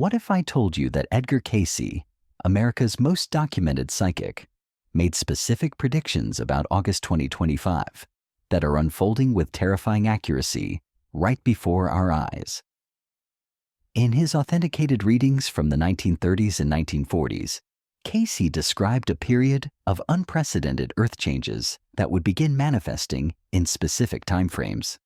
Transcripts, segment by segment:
What if I told you that Edgar Cayce, America's most documented psychic, made specific predictions about August 2025 that are unfolding with terrifying accuracy right before our eyes? In his authenticated readings from the 1930s and 1940s, Cayce described a period of unprecedented earth changes that would begin manifesting in specific timeframes.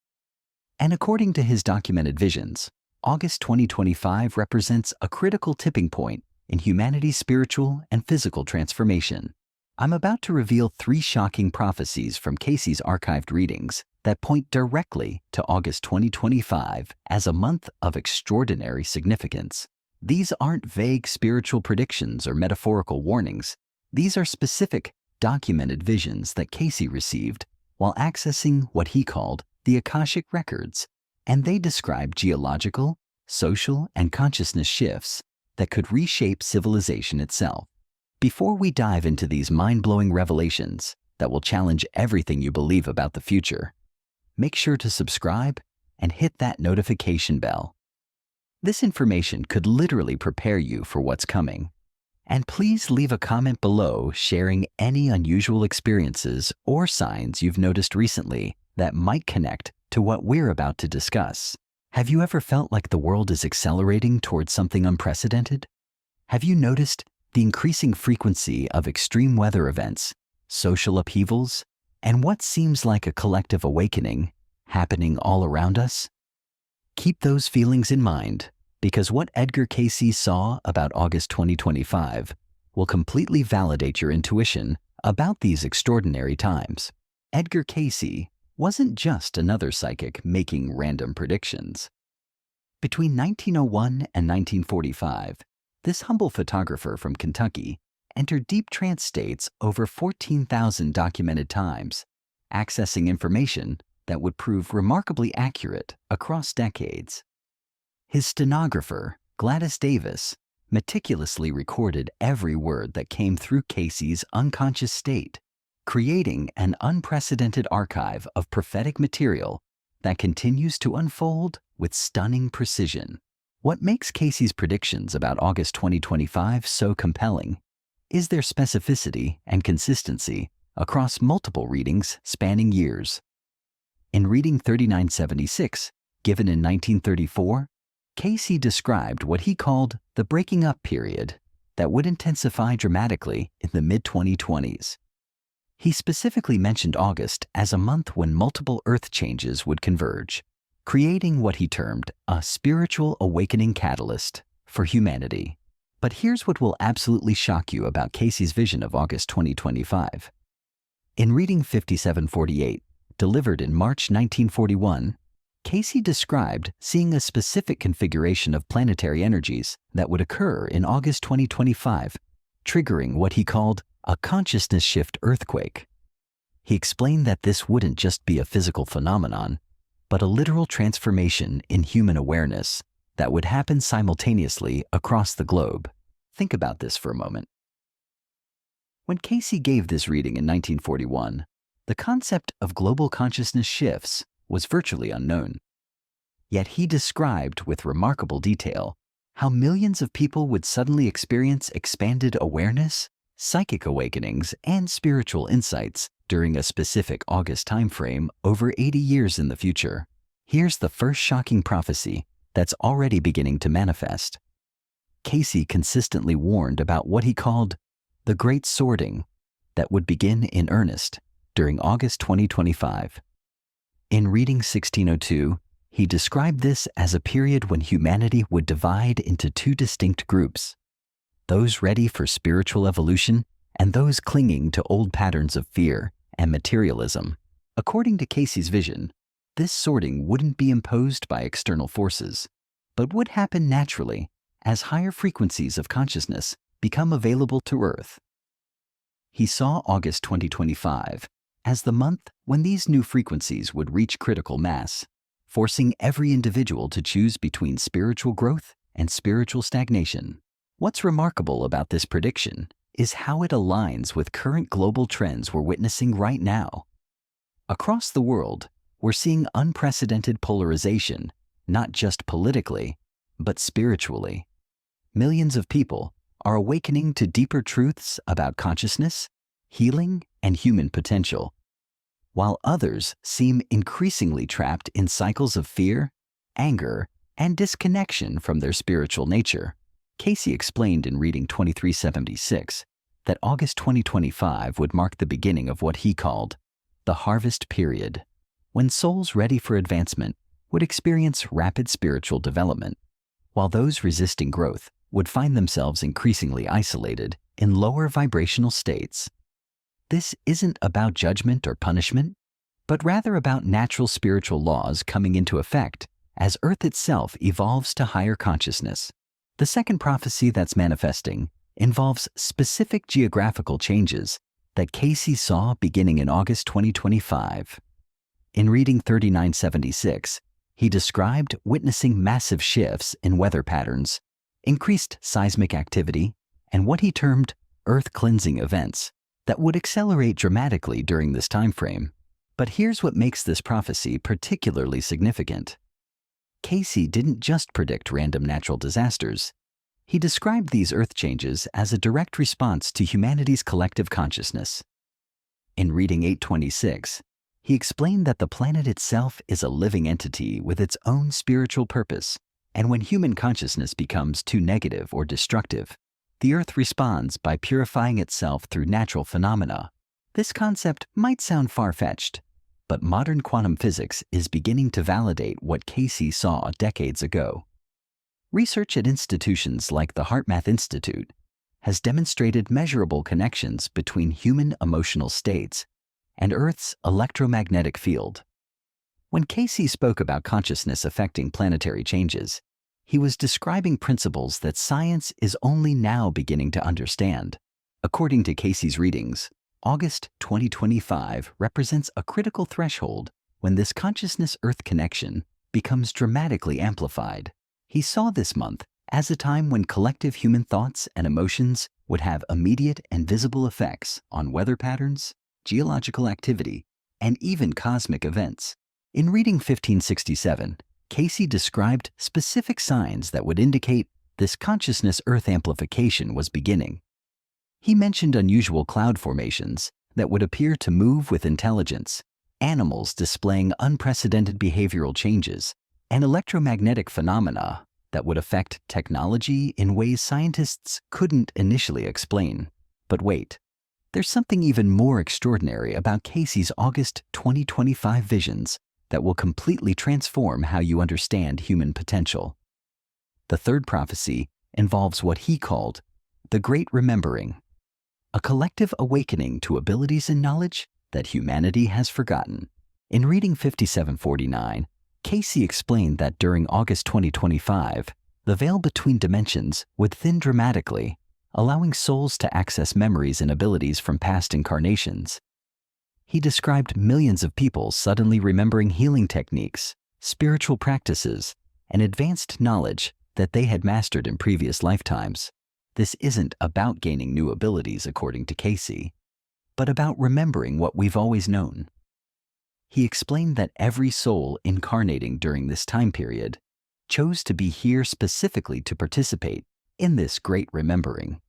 And according to his documented visions, August 2025 represents a critical tipping point in humanity's spiritual and physical transformation. I'm about to reveal 3 shocking prophecies from Cayce's archived readings that point directly to August 2025 as a month of extraordinary significance. These aren't vague spiritual predictions or metaphorical warnings. These are specific, documented visions that Cayce received while accessing what he called the Akashic Records, and they describe geological, social, and consciousness shifts that could reshape civilization itself. Before we dive into these mind-blowing revelations that will challenge everything you believe about the future, make sure to subscribe and hit that notification bell. This information could literally prepare you for what's coming. And please leave a comment below sharing any unusual experiences or signs you've noticed recently that might connect to what we're about to discuss. Have you ever felt like the world is accelerating towards something unprecedented? Have you noticed the increasing frequency of extreme weather events, social upheavals, and what seems like a collective awakening happening all around us? Keep those feelings in mind, because what Edgar Cayce saw about August 2025 will completely validate your intuition about these extraordinary times. Edgar Cayce wasn't just another psychic making random predictions. Between 1901 and 1945, this humble photographer from Kentucky entered deep trance states over 14,000 documented times, accessing information that would prove remarkably accurate across decades. His stenographer, Gladys Davis, meticulously recorded every word that came through Cayce's unconscious state, creating an unprecedented archive of prophetic material that continues to unfold with stunning precision. What makes Cayce's predictions about August 2025 so compelling is their specificity and consistency across multiple readings spanning years. In reading 3976, given in 1934, Cayce described what he called the breaking up period that would intensify dramatically in the mid-2020s. He specifically mentioned August as a month when multiple earth changes would converge, creating what he termed a spiritual awakening catalyst for humanity. But here's what will absolutely shock you about Cayce's vision of August 2025. In reading 5748, delivered in March 1941, Cayce described seeing a specific configuration of planetary energies that would occur in August 2025, triggering what he called a consciousness shift earthquake. He explained that this wouldn't just be a physical phenomenon, but a literal transformation in human awareness that would happen simultaneously across the globe. Think about this for a moment. When Cayce gave this reading in 1941, the concept of global consciousness shifts was virtually unknown. Yet he described with remarkable detail how millions of people would suddenly experience expanded awareness, psychic awakenings, and spiritual insights during a specific August timeframe over 80 years in the future. Here's the first shocking prophecy that's already beginning to manifest. Cayce consistently warned about what he called the Great Sorting that would begin in earnest during August 2025. In reading 1602, he described this as a period when humanity would divide into 2 distinct groups, those ready for spiritual evolution and those clinging to old patterns of fear and materialism. According to Cayce's vision, this sorting wouldn't be imposed by external forces, but would happen naturally as higher frequencies of consciousness become available to Earth. He saw August 2025 as the month when these new frequencies would reach critical mass, forcing every individual to choose between spiritual growth and spiritual stagnation. What's remarkable about this prediction is how it aligns with current global trends we're witnessing right now. Across the world, we're seeing unprecedented polarization, not just politically, but spiritually. millions of people are awakening to deeper truths about consciousness, healing, and human potential, while others seem increasingly trapped in cycles of fear, anger, and disconnection from their spiritual nature. Cayce explained in Reading 2376 that August 2025 would mark the beginning of what he called the harvest period, when souls ready for advancement would experience rapid spiritual development, while those resisting growth would find themselves increasingly isolated in lower vibrational states. This isn't about judgment or punishment, but rather about natural spiritual laws coming into effect as Earth itself evolves to higher consciousness. The second prophecy that's manifesting involves specific geographical changes that Cayce saw beginning in August 2025. In Reading 3976, he described witnessing massive shifts in weather patterns, increased seismic activity, and what he termed Earth cleansing events that would accelerate dramatically during this time frame. But here's what makes this prophecy particularly significant. Cayce didn't just predict random natural disasters. He described these Earth changes as a direct response to humanity's collective consciousness. In Reading 826, he explained that the planet itself is a living entity with its own spiritual purpose, and when human consciousness becomes too negative or destructive, the Earth responds by purifying itself through natural phenomena. This concept might sound far-fetched, but modern quantum physics is beginning to validate what Cayce saw decades ago. Research at institutions like the HeartMath Institute has demonstrated measurable connections between human emotional states and Earth's electromagnetic field. When Cayce spoke about consciousness affecting planetary changes, he was describing principles that science is only now beginning to understand. According to Cayce's readings, August 2025 represents a critical threshold when this consciousness-Earth connection becomes dramatically amplified. He saw this month as a time when collective human thoughts and emotions would have immediate and visible effects on weather patterns, geological activity, and even cosmic events. In Reading 1567, Cayce described specific signs that would indicate this consciousness-Earth amplification was beginning. He mentioned unusual cloud formations that would appear to move with intelligence, animals displaying unprecedented behavioral changes, and electromagnetic phenomena that would affect technology in ways scientists couldn't initially explain. But wait, there's something even more extraordinary about Cayce's August 2025 visions that will completely transform how you understand human potential. The third prophecy involves what he called the Great Remembering, a collective awakening to abilities and knowledge that humanity has forgotten. In Reading 5749, Cayce explained that during August 2025, the veil between dimensions would thin dramatically, allowing souls to access memories and abilities from past incarnations. He described millions of people suddenly remembering healing techniques, spiritual practices, and advanced knowledge that they had mastered in previous lifetimes. This isn't about gaining new abilities, according to Cayce, but about remembering what we've always known. He explained that every soul incarnating during this time period chose to be here specifically to participate in this great remembering.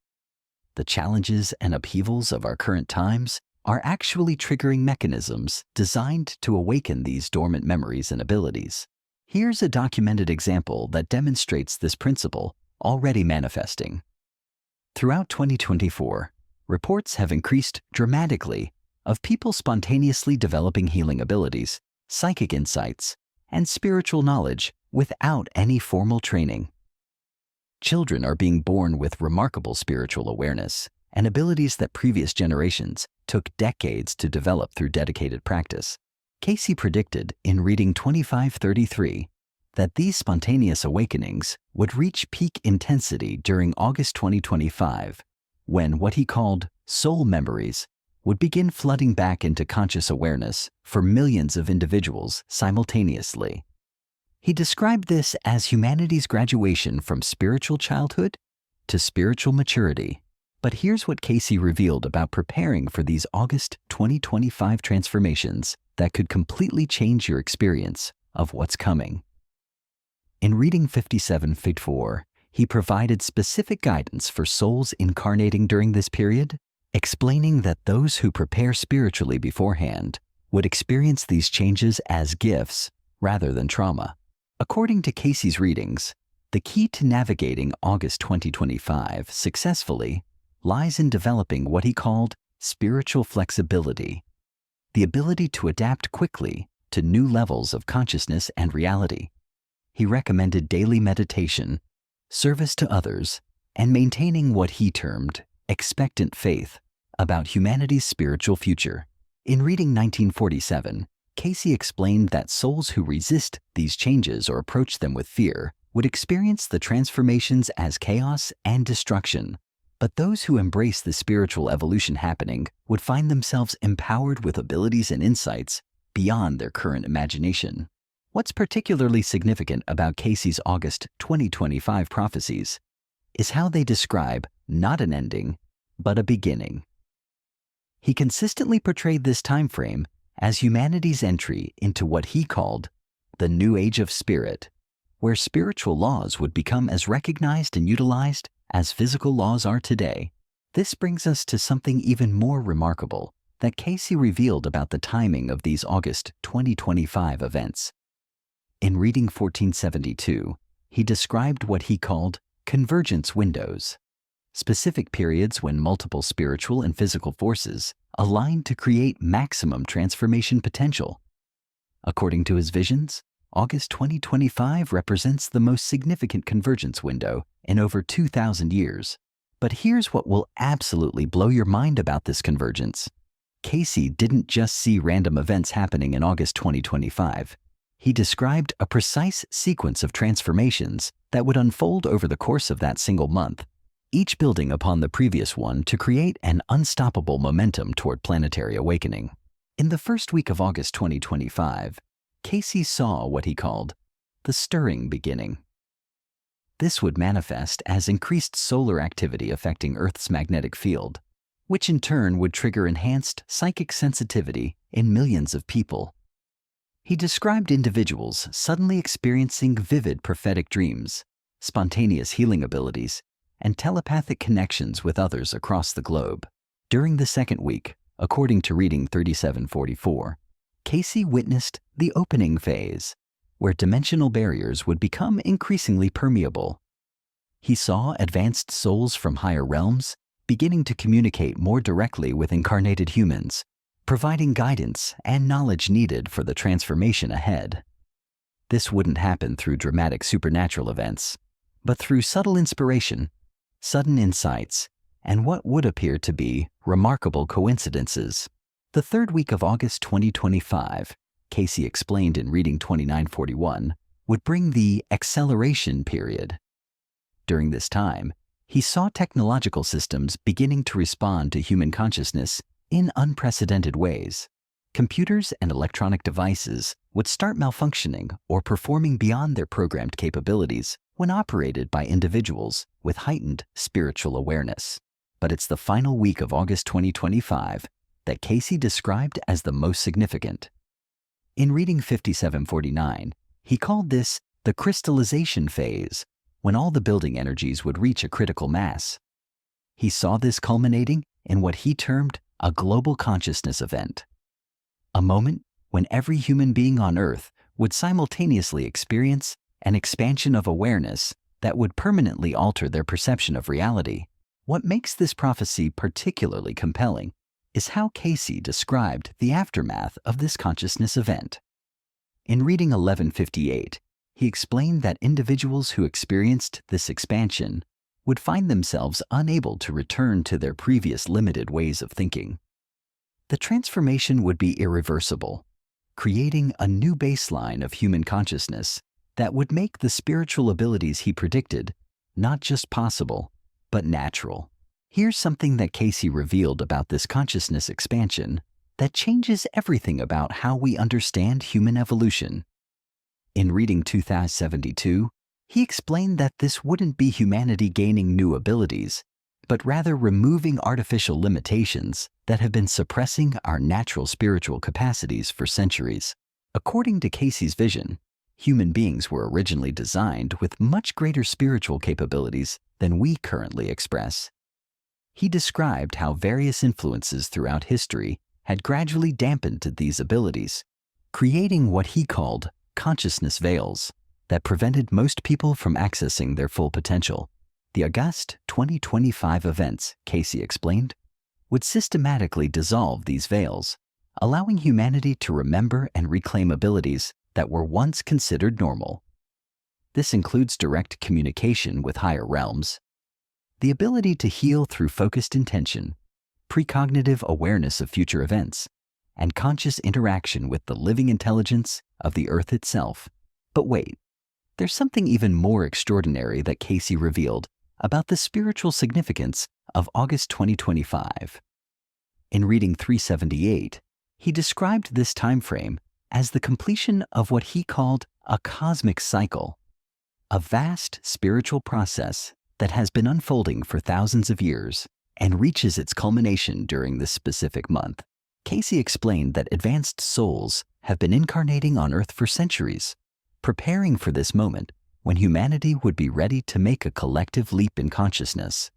The challenges and upheavals of our current times are actually triggering mechanisms designed to awaken these dormant memories and abilities. Here's a documented example that demonstrates this principle already manifesting. Throughout 2024, reports have increased dramatically of people spontaneously developing healing abilities, psychic insights, and spiritual knowledge without any formal training. Children are being born with remarkable spiritual awareness and abilities that previous generations took decades to develop through dedicated practice. Cayce predicted in Reading 2533 that these spontaneous awakenings would reach peak intensity during August 2025, when what he called soul memories would begin flooding back into conscious awareness for millions of individuals simultaneously. He described this as humanity's graduation from spiritual childhood to spiritual maturity. But here's what Cayce revealed about preparing for these August 2025 transformations that could completely change your experience of what's coming. In Reading 5754, He provided specific guidance for souls incarnating during this period, explaining that those who prepare spiritually beforehand would experience these changes as gifts rather than trauma. According to Cayce's readings, the key to navigating August 2025 successfully lies in developing what he called spiritual flexibility, the ability to adapt quickly to new levels of consciousness and reality. He recommended daily meditation, service to others, and maintaining what he termed expectant faith about humanity's spiritual future. In reading 1947, Cayce explained that souls who resist these changes or approach them with fear would experience the transformations as chaos and destruction, but those who embrace the spiritual evolution happening would find themselves empowered with abilities and insights beyond their current imagination. What's particularly significant about Cayce's August 2025 prophecies is how they describe not an ending, but a beginning. He consistently portrayed this time frame as humanity's entry into what he called the New Age of Spirit, where spiritual laws would become as recognized and utilized as physical laws are today. This brings us to something even more remarkable that Cayce revealed about the timing of these August 2025 events. In reading 1472, he described what he called convergence windows, specific periods when multiple spiritual and physical forces align to create maximum transformation potential. According to his visions, August 2025 represents the most significant convergence window in over 2,000 years. But here's what will absolutely blow your mind about this convergence. Cayce didn't just see random events happening in August 2025. He described a precise sequence of transformations that would unfold over the course of that single month, each building upon the previous one to create an unstoppable momentum toward planetary awakening. In the first week of August 2025, Cayce saw what he called the stirring beginning. This would manifest as increased solar activity affecting Earth's magnetic field, which in turn would trigger enhanced psychic sensitivity in millions of people. He described individuals suddenly experiencing vivid prophetic dreams, spontaneous healing abilities, and telepathic connections with others across the globe. During the second week, according to reading 3744, Cayce witnessed the opening phase, where dimensional barriers would become increasingly permeable. He saw advanced souls from higher realms beginning to communicate more directly with incarnated humans, providing guidance and knowledge needed for the transformation ahead. This wouldn't happen through dramatic supernatural events, but through subtle inspiration, sudden insights, and what would appear to be remarkable coincidences. The third week of August 2025, Cayce explained in reading 2941, would bring the acceleration period. During this time, he saw technological systems beginning to respond to human consciousness in unprecedented ways. Computers and electronic devices would start malfunctioning or performing beyond their programmed capabilities when operated by individuals with heightened spiritual awareness. But it's the final week of August 2025 that Cayce described as the most significant. In reading 5749, he called this the crystallization phase, when all the building energies would reach a critical mass. He saw this culminating in what he termed a global consciousness event, a moment when every human being on Earth would simultaneously experience an expansion of awareness that would permanently alter their perception of reality. What makes this prophecy particularly compelling is how Cayce described the aftermath of this consciousness event. In reading 1158, he explained that individuals who experienced this expansion would find themselves unable to return to their previous limited ways of thinking. The transformation would be irreversible, creating a new baseline of human consciousness that would make the spiritual abilities he predicted not just possible, but natural. Here's something that Cayce revealed about this consciousness expansion that changes everything about how we understand human evolution. In reading 2072, he explained that this wouldn't be humanity gaining new abilities, but rather removing artificial limitations that have been suppressing our natural spiritual capacities for centuries. According to Cayce's vision, Human beings were originally designed with much greater spiritual capabilities than we currently express. He described how various influences throughout history had gradually dampened these abilities, creating what he called consciousness veils that prevented most people from accessing their full potential. The August 2025 events, Cayce explained, would systematically dissolve these veils, allowing humanity to remember and reclaim abilities that were once considered normal. This includes direct communication with higher realms, the ability to heal through focused intention, precognitive awareness of future events, and conscious interaction with the living intelligence of the earth itself. But wait, there's something even more extraordinary that Cayce revealed about the spiritual significance of August 2025. In reading 378, he described this time frame as the completion of what he called a cosmic cycle, a vast spiritual process that has been unfolding for thousands of years and reaches its culmination during this specific month. Cayce explained that advanced souls have been incarnating on Earth for centuries, preparing for this moment when humanity would be ready to make a collective leap in consciousness.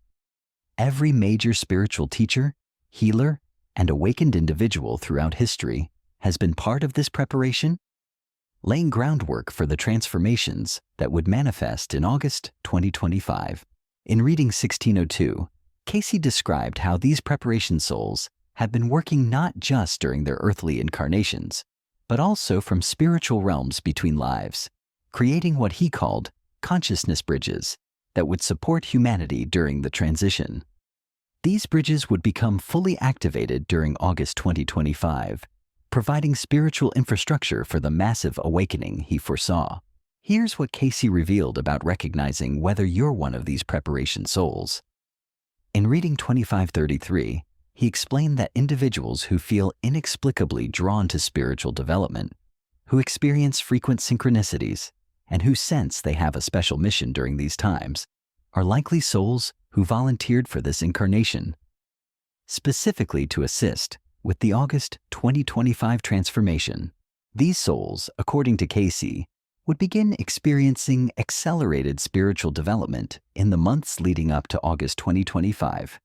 Every major spiritual teacher, healer, and awakened individual throughout history has been part of this preparation, laying groundwork for the transformations that would manifest in August 2025. In reading 1602, Cayce described how these preparation souls have been working not just during their earthly incarnations, but also from spiritual realms between lives, creating what he called consciousness bridges that would support humanity during the transition. These bridges would become fully activated during August 2025, providing spiritual infrastructure for the massive awakening he foresaw. Here's what Cayce revealed about recognizing whether you're one of these preparation souls. In reading 2533, he explained that individuals who feel inexplicably drawn to spiritual development, who experience frequent synchronicities, and who sense they have a special mission during these times, are likely souls who volunteered for this incarnation, specifically to assist with the August 2025 transformation. These souls, according to Cayce, would begin experiencing accelerated spiritual development in the months leading up to August 2025.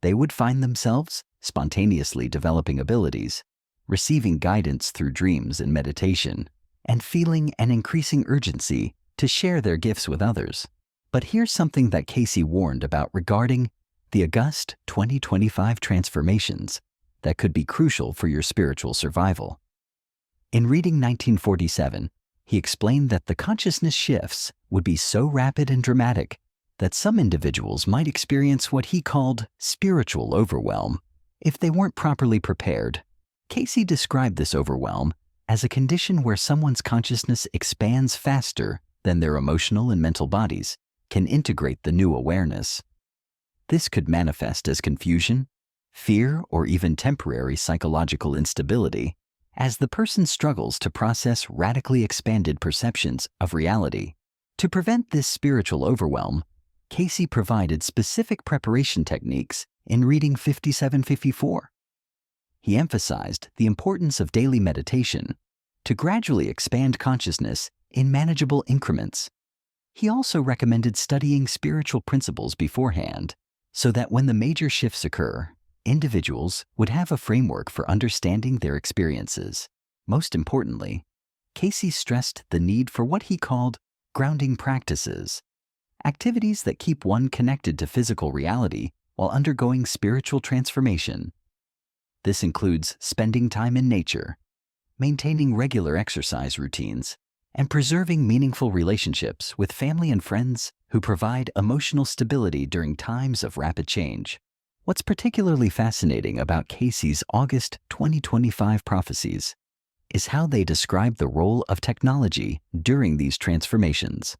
They would find themselves spontaneously developing abilities, receiving guidance through dreams and meditation, and feeling an increasing urgency to share their gifts with others. But here's something that Cayce warned about regarding the August 2025 transformations that could be crucial for your spiritual survival. In reading 1947, he explained that the consciousness shifts would be so rapid and dramatic that some individuals might experience what he called spiritual overwhelm if they weren't properly prepared. Cayce described this overwhelm as a condition where someone's consciousness expands faster than their emotional and mental bodies can integrate the new awareness. This could manifest as confusion, fear, or even temporary psychological instability as the person struggles to process radically expanded perceptions of reality. To prevent this spiritual overwhelm, Cayce provided specific preparation techniques in reading 5754. He emphasized the importance of daily meditation to gradually expand consciousness in manageable increments. He also recommended studying spiritual principles beforehand so that when the major shifts occur, individuals would have a framework for understanding their experiences. Most importantly, Cayce stressed the need for what he called grounding practices, activities that keep one connected to physical reality while undergoing spiritual transformation. This includes spending time in nature, maintaining regular exercise routines, and preserving meaningful relationships with family and friends who provide emotional stability during times of rapid change. What's particularly fascinating about Cayce's August 2025 prophecies is how they describe the role of technology during these transformations.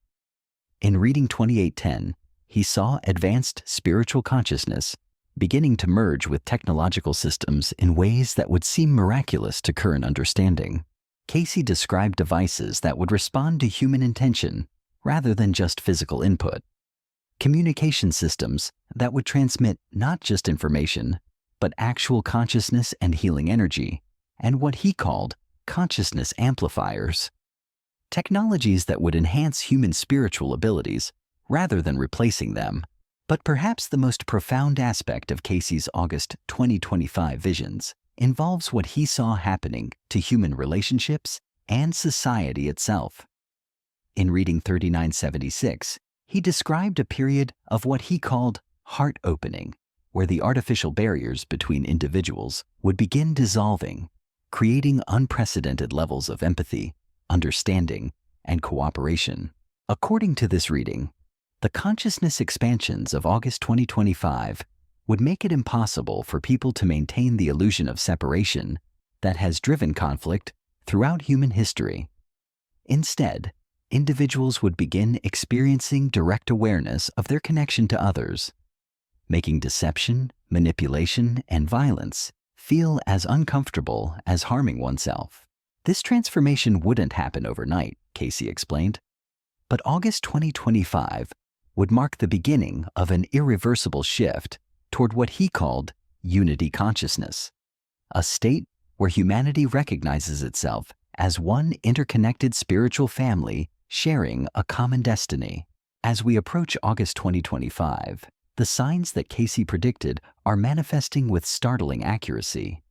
In reading 2810, he saw advanced spiritual consciousness beginning to merge with technological systems in ways that would seem miraculous to current understanding. Cayce described devices that would respond to human intention rather than just physical input, communication systems that would transmit not just information, but actual consciousness and healing energy, and what he called consciousness amplifiers. technologies that would enhance human spiritual abilities rather than replacing them. But perhaps the most profound aspect of Cayce's August 2025 visions involves what he saw happening to human relationships and society itself. In reading 3976, he described a period of what he called heart opening, where the artificial barriers between individuals would begin dissolving, creating unprecedented levels of empathy, understanding, and cooperation. According to this reading, the consciousness expansions of August 2025 would make it impossible for people to maintain the illusion of separation that has driven conflict throughout human history. Instead, individuals would begin experiencing direct awareness of their connection to others, making deception, manipulation, and violence feel as uncomfortable as harming oneself. This transformation wouldn't happen overnight, Cayce explained, but August 2025 would mark the beginning of an irreversible shift toward what he called unity consciousness, a state where humanity recognizes itself as one interconnected spiritual family sharing a common destiny. As we approach August 2025, the signs that Cayce predicted are manifesting with startling accuracy.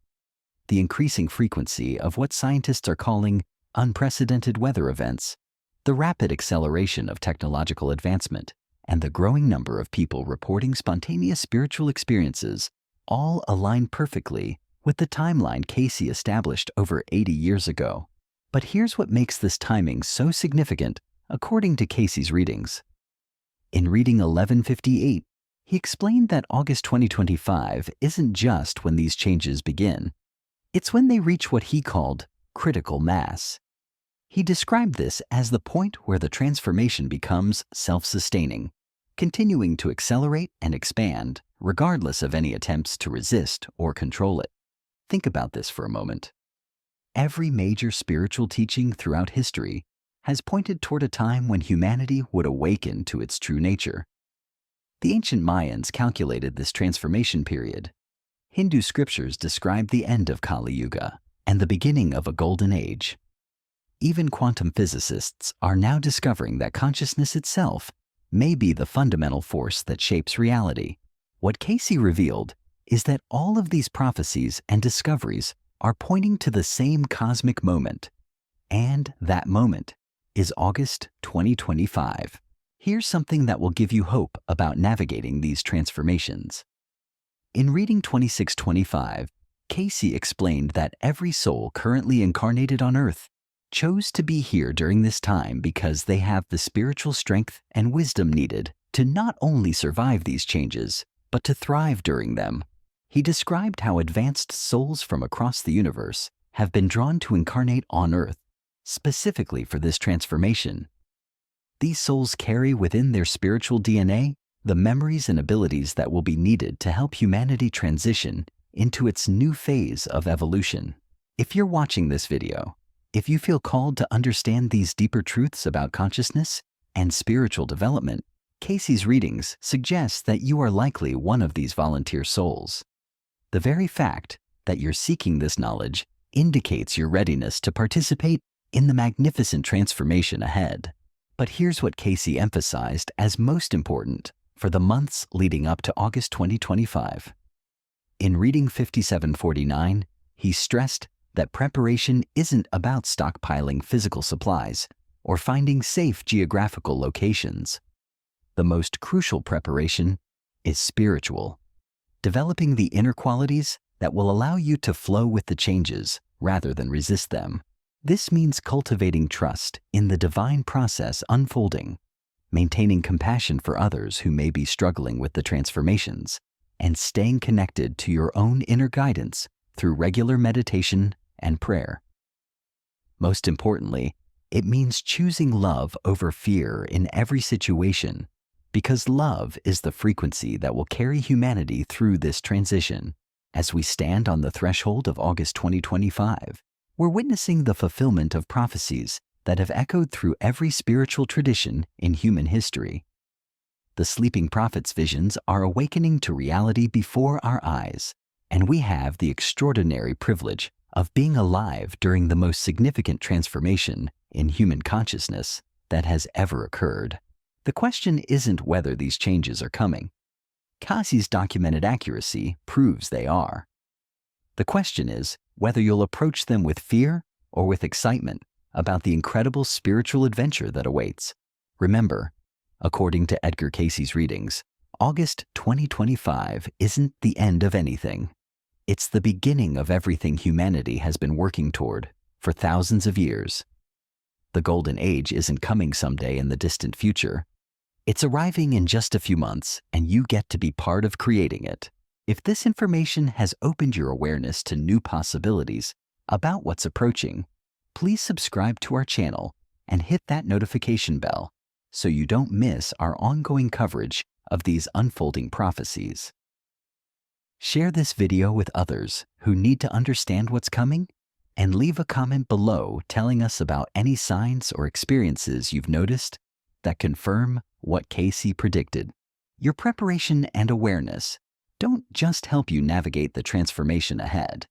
The increasing frequency of what scientists are calling unprecedented weather events, the rapid acceleration of technological advancement, and the growing number of people reporting spontaneous spiritual experiences all align perfectly with the timeline Cayce established over 80 years ago. But here's what makes this timing so significant according to Cayce's readings. In reading 1158, he explained that August 2025 isn't just when these changes begin. It's when they reach what he called critical mass. He described this as the point where the transformation becomes self-sustaining, continuing to accelerate and expand regardless of any attempts to resist or control it. Think about this for a moment. Every major spiritual teaching throughout history has pointed toward a time when humanity would awaken to its true nature. The ancient Mayans calculated this transformation period. Hindu scriptures describe the end of Kali Yuga and the beginning of a golden age. Even quantum physicists are now discovering that consciousness itself may be the fundamental force that shapes reality. What Cayce revealed is that all of these prophecies and discoveries are pointing to the same cosmic moment, and that moment is August 2025. Here's something that will give you hope about navigating these transformations. In reading 2625, Cayce explained that every soul currently incarnated on Earth chose to be here during this time because they have the spiritual strength and wisdom needed to not only survive these changes, but to thrive during them. He described how advanced souls from across the universe have been drawn to incarnate on Earth, specifically for this transformation. These souls carry within their spiritual DNA the memories and abilities that will be needed to help humanity transition into its new phase of evolution. If you're watching this video, if you feel called to understand these deeper truths about consciousness and spiritual development, Cayce's readings suggest that you are likely one of these volunteer souls. The very fact that you're seeking this knowledge indicates your readiness to participate in the magnificent transformation ahead. But here's what Cayce emphasized as most important for the months leading up to August 2025. In reading 5749, he stressed that preparation isn't about stockpiling physical supplies or finding safe geographical locations. The most crucial preparation is spiritual, developing the inner qualities that will allow you to flow with the changes rather than resist them. This means cultivating trust in the divine process unfolding, maintaining compassion for others who may be struggling with the transformations, and staying connected to your own inner guidance through regular meditation and prayer. Most importantly, it means choosing love over fear in every situation, because love is the frequency that will carry humanity through this transition. As we stand on the threshold of August 2025, we're witnessing the fulfillment of prophecies that have echoed through every spiritual tradition in human history. The sleeping prophet's visions are awakening to reality before our eyes, and we have the extraordinary privilege of being alive during the most significant transformation in human consciousness that has ever occurred. The question isn't whether these changes are coming. CAYCE'S documented accuracy proves they are. The question is whether you'll approach them with fear or with excitement about the incredible spiritual adventure that awaits. Remember, according to Edgar Cayce's readings, August 2025 isn't the end of anything. It's the beginning of everything humanity has been working toward for thousands of years. The golden age isn't coming someday in the distant future. It's arriving in just a few months, and you get to be part of creating it. If this information has opened your awareness to new possibilities about what's approaching, please subscribe to our channel and hit that notification bell so you don't miss our ongoing coverage of these unfolding prophecies. Share this video with others who need to understand what's coming, and leave a comment below telling us about any signs or experiences you've noticed that confirm what Cayce predicted. Your preparation and awareness don't just help you navigate the transformation ahead.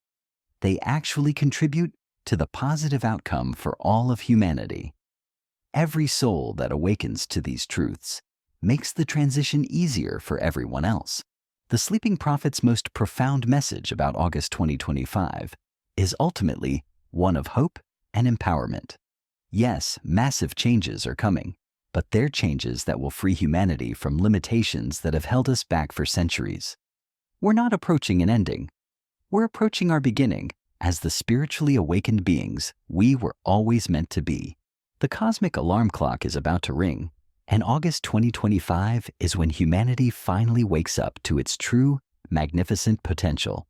They actually contribute to the positive outcome for all of humanity. Every soul that awakens to these truths makes the transition easier for everyone else. The Sleeping Prophet's most profound message about August 2025 is ultimately one of hope and empowerment. Yes, massive changes are coming, but they're changes that will free humanity from limitations that have held us back for centuries. We're not approaching an ending. We're approaching our beginning as the spiritually awakened beings we were always meant to be. The cosmic alarm clock is about to ring, and August 2025 is when humanity finally wakes up to its true, magnificent potential.